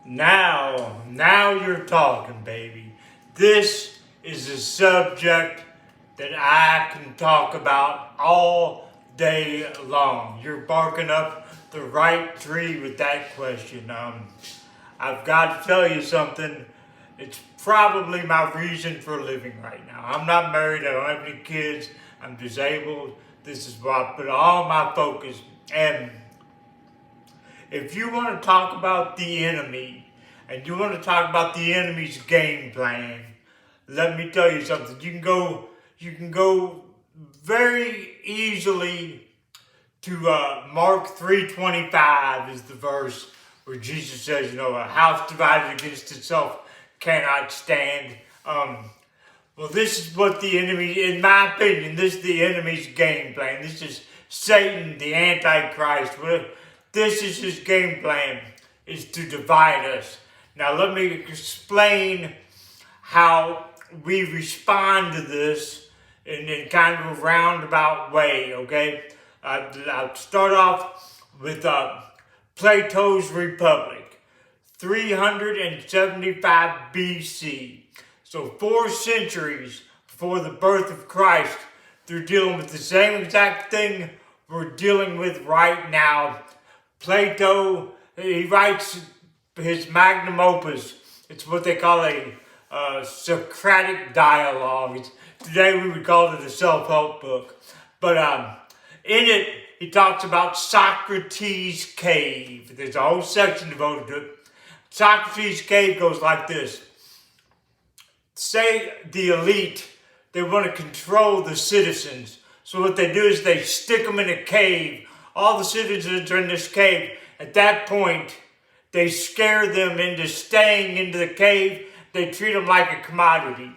Now you're talking, baby. This is a subject that I can talk about all day long. You're barking up the right tree with that question. I've got to tell you something. It's probably my reason for living right now. I'm not married. I don't have any kids. I'm disabled. This is where I put all my focus. And if you want to talk about the enemy, and you want to talk about the enemy's game plan, let me tell you something. You can go very easily to Mark 3:25 is the verse where Jesus says, a house divided against itself cannot stand. Well, this is what the enemy, in my opinion, this is the enemy's game plan. This is Satan, the Antichrist. This is his game plan, is to divide us. Now, let me explain how we respond to this in kind of a roundabout way, okay? I'll start off with Plato's Republic, 375 BC. So 4 centuries before the birth of Christ, they're dealing with the same exact thing we're dealing with right now. Plato, he writes his magnum opus. It's what they call a Socratic dialogue. Today we would call it a self-help book. But in it, he talks about Socrates' cave. There's a whole section devoted to it. Socrates' cave goes like this. Say the elite, they want to control the citizens. So what they do is they stick them in a cave. All the citizens are in this cave. At that point, they scare them into staying into the cave. They treat them like a commodity.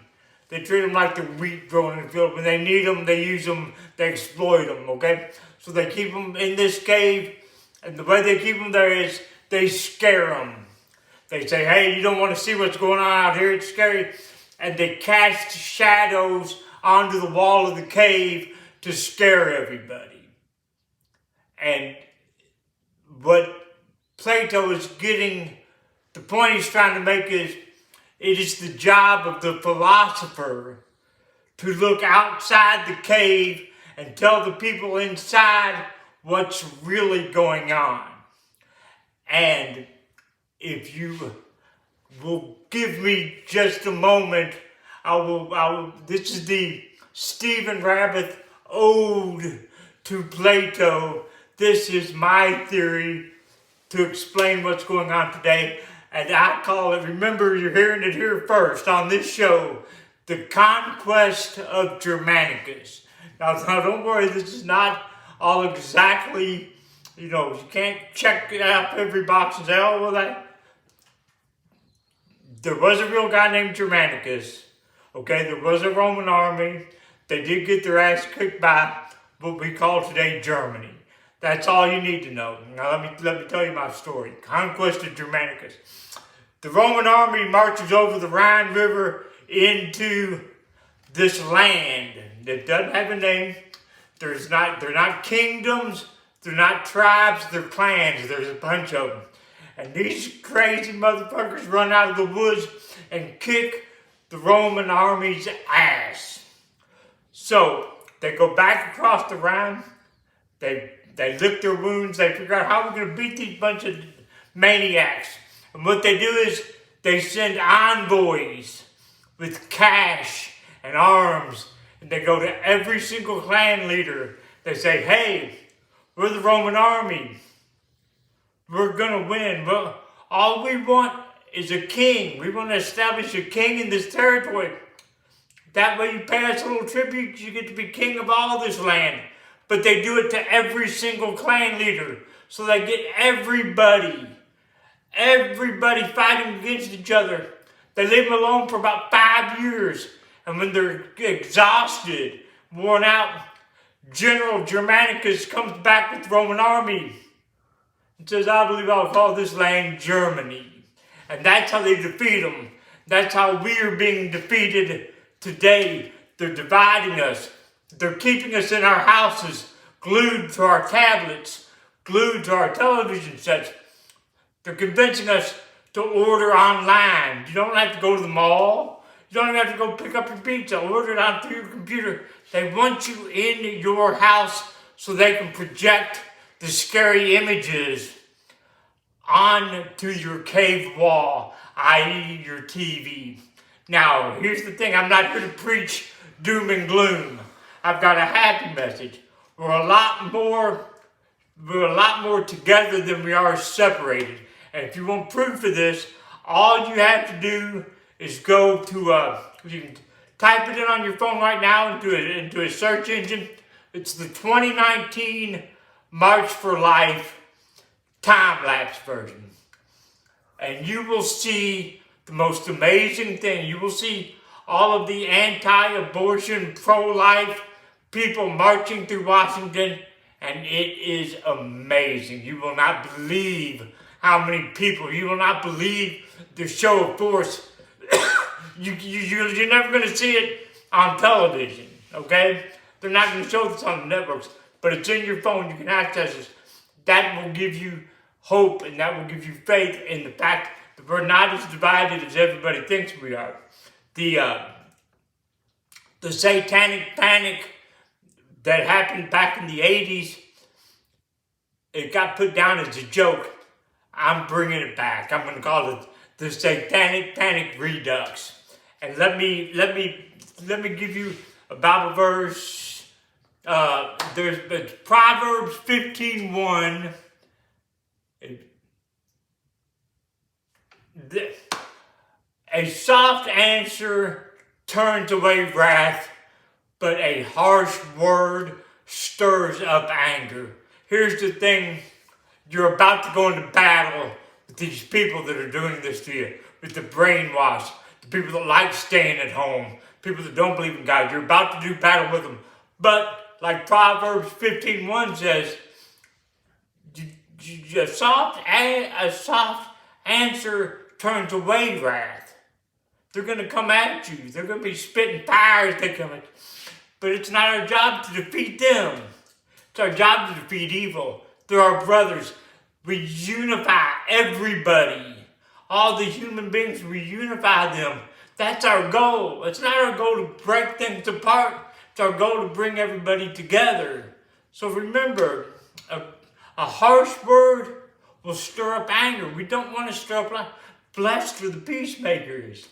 They treat them like the wheat growing in the field. When they need them, they use them, they exploit them, okay? So they keep them in this cave, and the way they keep them there is they scare them. They say, hey, you don't want to see what's going on out here, it's scary. And they cast shadows onto the wall of the cave to scare everybody. And what Plato is getting, the point he's trying to make is, it is the job of the philosopher to look outside the cave and tell the people inside what's really going on. And if you will give me just a moment, this is the Stephen Rabbit Ode to Plato. This is my theory to explain what's going on today. And I call it, remember you're hearing it here first on this show, The Conquest of Germanicus. Now don't worry, this is not all exactly, you can't check it out every box and say, oh, well, there was a real guy named Germanicus. Okay, there was a Roman army. They did get their ass kicked by what we call today Germany. That's all you need to know. Now let me tell you my story. Conquest of Germanicus. The Roman army marches over the Rhine River into this land that doesn't have a name. They're not kingdoms. They're not tribes. They're clans. There's a bunch of them. And these crazy motherfuckers run out of the woods and kick the Roman army's ass. So they go back across the Rhine. They lick their wounds. They figure out how we're going to beat these bunch of maniacs. And what they do is they send envoys with cash and arms. And they go to every single clan leader. They say, hey, we're the Roman army. We're going to win. Well, all we want is a king. We want to establish a king in this territory. That way you pay us a little tribute. You get to be king of all this land. But they do it to every single clan leader. So they get everybody fighting against each other. They leave them alone for about 5 years. And when they're exhausted, worn out, General Germanicus comes back with the Roman army and says, I believe I'll call this land Germany. And that's how they defeat them. That's how we are being defeated today. They're dividing us. They're keeping us in our houses, glued to our tablets, glued to our television sets. They're convincing us to order online. You don't have to go to the mall. You don't even have to go pick up your pizza. Order it on through your computer. They want you in your house so they can project the scary images onto your cave wall, i.e. your TV. Now, here's the thing. I'm not here to preach doom and gloom. I've got a happy message. We're a lot more together than we are separated. And if you want proof of this, all you have to do is go to, you can type it in on your phone right now into a search engine. It's the 2019 March for Life time-lapse version. And you will see the most amazing thing. You will see all of the anti-abortion, pro-life people marching through Washington, and it is amazing. You will not believe how many people. You will not believe the show of force. You're never going to see it on television, okay? They're not going to show this on the networks, but it's in your phone. You can access it. That will give you hope, and that will give you faith in the fact that we're not as divided as everybody thinks we are. The satanic panic that happened back in the 80s, it got put down as a joke. I'm bringing it back. I'm going to call it the Satanic Panic Redux. And let me give you a Bible verse. There's Proverbs 15:1. A soft answer turns away wrath, but a harsh word stirs up anger. Here's the thing. You're about to go into battle with these people that are doing this to you, with the brainwash, the people that like staying at home, people that don't believe in God. You're about to do battle with them. But like Proverbs 15:1 says, a soft answer turns away wrath. They're going to come at you. They're going to be spitting fire as they come at you. But it's not our job to defeat them. It's our job to defeat evil. They're our brothers. We unify everybody. All the human beings, we unify them. That's our goal. It's not our goal to break things apart. It's our goal to bring everybody together. So remember, a harsh word will stir up anger. We don't want to stir up. Blessed are the peacemakers.